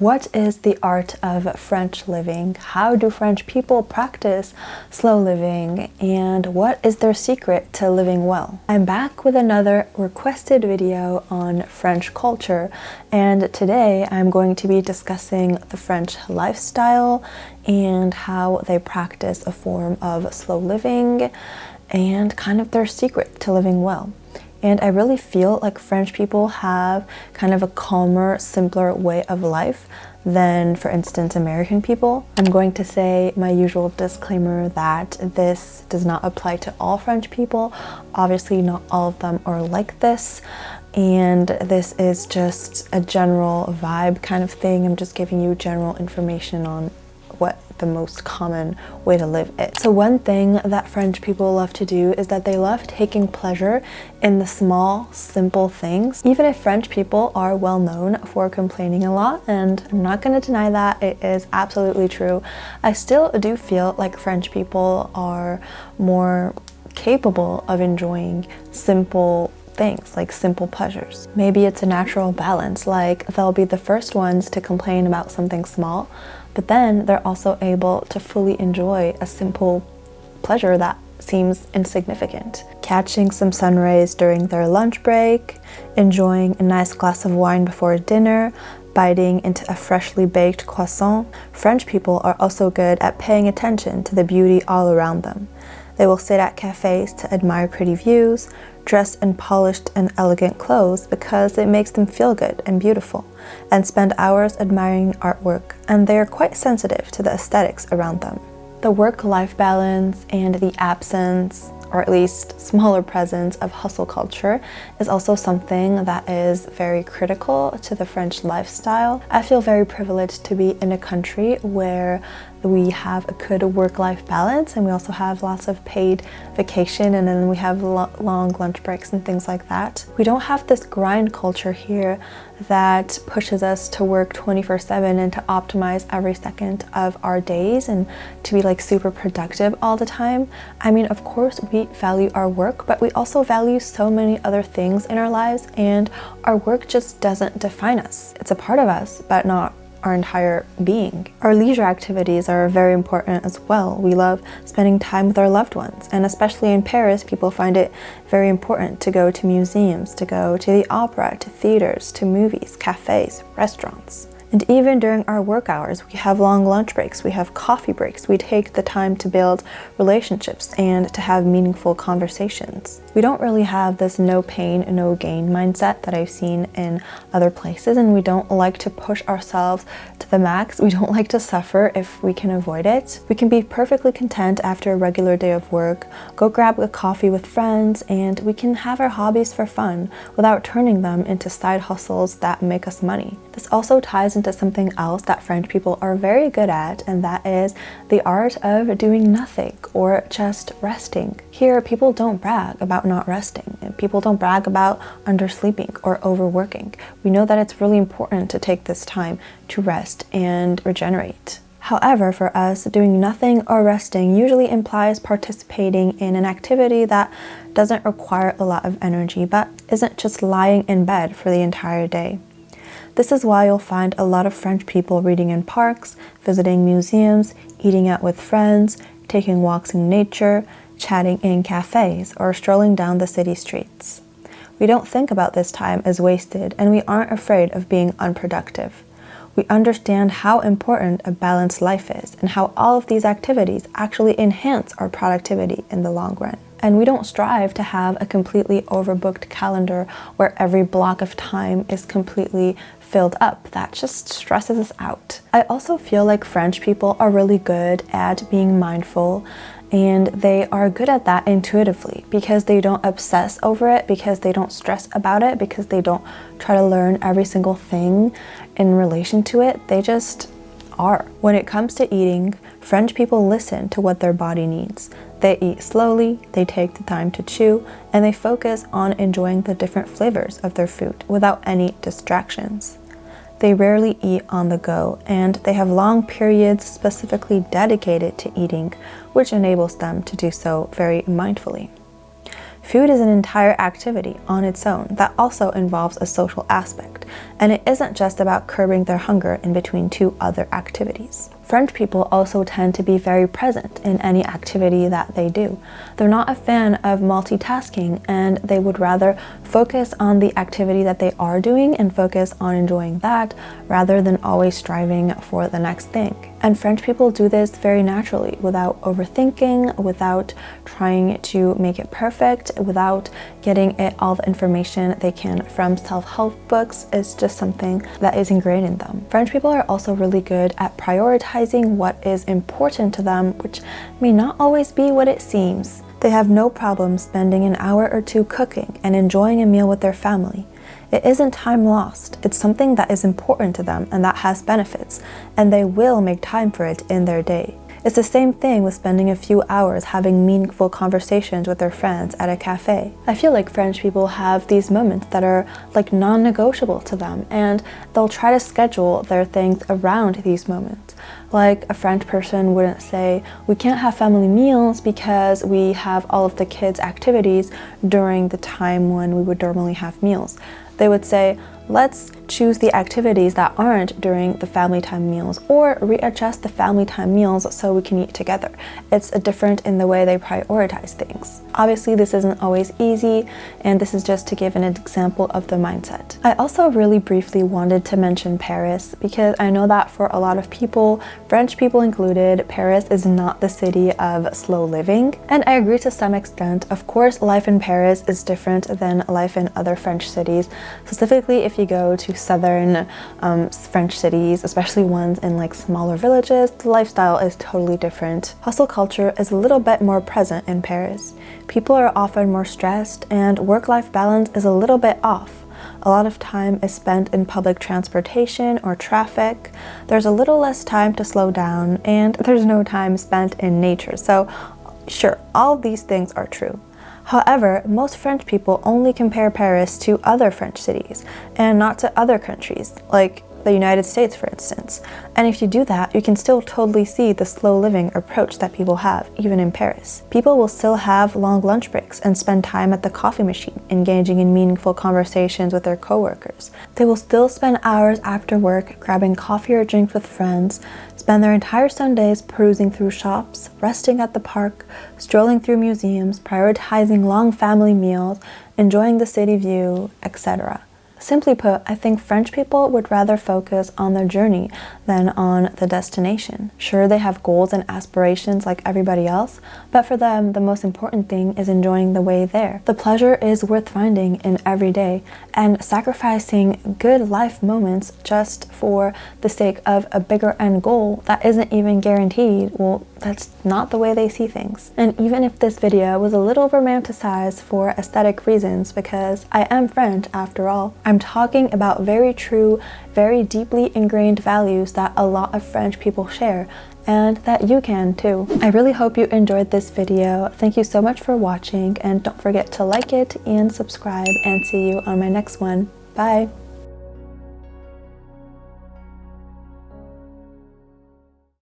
What is the art of French living? How do French people practice slow living? And what is their secret to living well? I'm back with another requested video on French culture, and today I'm going to be discussing the French lifestyle and how they practice a form of slow living and kind of their secret to living well. And I really feel like French people have kind of a calmer, simpler way of life than, for instance, American people. I'm going to say my usual disclaimer that this does not apply to all French people. Obviously, not all of them are like this. And this is just a general vibe kind of thing. I'm just giving you general information on what the most common way to live is. So one thing that French people love to do is that they love taking pleasure in the small, simple things. Even if French people are well known for complaining a lot, and I'm not going to deny that, it is absolutely true, I still do feel like French people are more capable of enjoying simple things, like simple pleasures. Maybe it's a natural balance, like they'll be the first ones to complain about something small, but then they're also able to fully enjoy a simple pleasure that seems insignificant. Catching some sun rays during their lunch break, enjoying a nice glass of wine before dinner, biting into a freshly baked croissant. French people are also good at paying attention to the beauty all around them. They will sit at cafes to admire pretty views, dress in polished and elegant clothes because it makes them feel good and beautiful, and spend hours admiring artwork, and they are quite sensitive to the aesthetics around them. The work-life balance and the absence, or at least smaller presence, of hustle culture is also something that is very critical to the French lifestyle. I feel very privileged to be in a country where we have a good work-life balance, and we also have lots of paid vacation, and then we have long lunch breaks and things like that. We don't have this grind culture here that pushes us to work 24/7 and to optimize every second of our days and to be like super productive all the time. I mean, of course we value our work, but we also value so many other things in our lives, and our work just doesn't define us. It's a part of us, but not our entire being. Our leisure activities are very important as well. We love spending time with our loved ones, and especially in Paris, people find it very important to go to museums, to go to the opera, to theaters, to movies, cafes, restaurants. And even during our work hours, we have long lunch breaks, we have coffee breaks, we take the time to build relationships and to have meaningful conversations. We don't really have this no pain, no gain mindset that I've seen in other places, and we don't like to push ourselves to the max. We don't like to suffer if we can avoid it. We can be perfectly content after a regular day of work, go grab a coffee with friends, and we can have our hobbies for fun without turning them into side hustles that make us money. This also ties into something else that French people are very good at, and that is the art of doing nothing or just resting. Here, people don't brag about not resting, and people don't brag about undersleeping or overworking. We know that it's really important to take this time to rest and regenerate. However, for us, doing nothing or resting usually implies participating in an activity that doesn't require a lot of energy, but isn't just lying in bed for the entire day. This is why you'll find a lot of French people reading in parks, visiting museums, eating out with friends, taking walks in nature, chatting in cafes, or strolling down the city streets. We don't think about this time as wasted, and we aren't afraid of being unproductive. We understand how important a balanced life is and how all of these activities actually enhance our productivity in the long run. And we don't strive to have a completely overbooked calendar where every block of time is completely filled up. That just stresses us out. I also feel like French people are really good at being mindful, and they are good at that intuitively because they don't obsess over it, because they don't stress about it, because they don't try to learn every single thing in relation to it. They just are. When it comes to eating, French people listen to what their body needs. They eat slowly, they take the time to chew, and they focus on enjoying the different flavors of their food without any distractions. They rarely eat on the go, and they have long periods specifically dedicated to eating, which enables them to do so very mindfully. Food is an entire activity on its own that also involves a social aspect. fact, and it isn't just about curbing their hunger in between two other activities. French people also tend to be very present in any activity that they do. They're not a fan of multitasking, and they would rather focus on the activity that they are doing and focus on enjoying that rather than always striving for the next thing. And French people do this very naturally, without overthinking, without trying to make it perfect, without getting all the information they can from self-help books. It's just something that is ingrained in them. French people are also really good at prioritizing what is important to them, which may not always be what it seems. They have no problem spending an hour or two cooking and enjoying a meal with their family. It isn't time lost. It's something that is important to them and that has benefits, and they will make time for it in their day. It's the same thing with spending a few hours having meaningful conversations with their friends at a cafe. I feel like French people have these moments that are like non-negotiable to them, and they'll try to schedule their things around these moments. Like a French person wouldn't say, we can't have family meals because we have all of the kids' activities during the time when we would normally have meals. They would say, let's choose the activities that aren't during the family time meals, or readjust the family time meals so we can eat together. It's different in the way they prioritize things. Obviously, this isn't always easy, and this is just to give an example of the mindset. I also really briefly wanted to mention Paris, because I know that for a lot of people, French people included, Paris is not the city of slow living. And I agree to some extent. Of course, life in Paris is different than life in other French cities. Specifically, if you go to southern French cities, especially ones in like smaller villages, the lifestyle is totally different. Hustle culture is a little bit more present in Paris. People are often more stressed, and work-life balance is a little bit off. A lot of time is spent in public transportation or traffic. There's a little less time to slow down, and there's no time spent in nature. So sure, all of these things are true. However, most French people only compare Paris to other French cities and not to other countries, like the United States, for instance. And if you do that, you can still totally see the slow living approach that people have, even in Paris. People will still have long lunch breaks and spend time at the coffee machine, engaging in meaningful conversations with their coworkers. They will still spend hours after work grabbing coffee or drinks with friends, spend their entire Sundays perusing through shops, resting at the park, strolling through museums, prioritizing long family meals, enjoying the city view, etc. Simply put, I think French people would rather focus on their journey than on the destination. Sure, they have goals and aspirations like everybody else, but for them, the most important thing is enjoying the way there. The pleasure is worth finding in every day, and sacrificing good life moments just for the sake of a bigger end goal that isn't even guaranteed, well, that's not the way they see things. And even if this video was a little romanticized for aesthetic reasons, because I am French after all, I'm talking about very true, very deeply ingrained values that a lot of French people share, and that you can too. I really hope you enjoyed this video. Thank you so much for watching, and don't forget to like it and subscribe, and see you on my next one. Bye!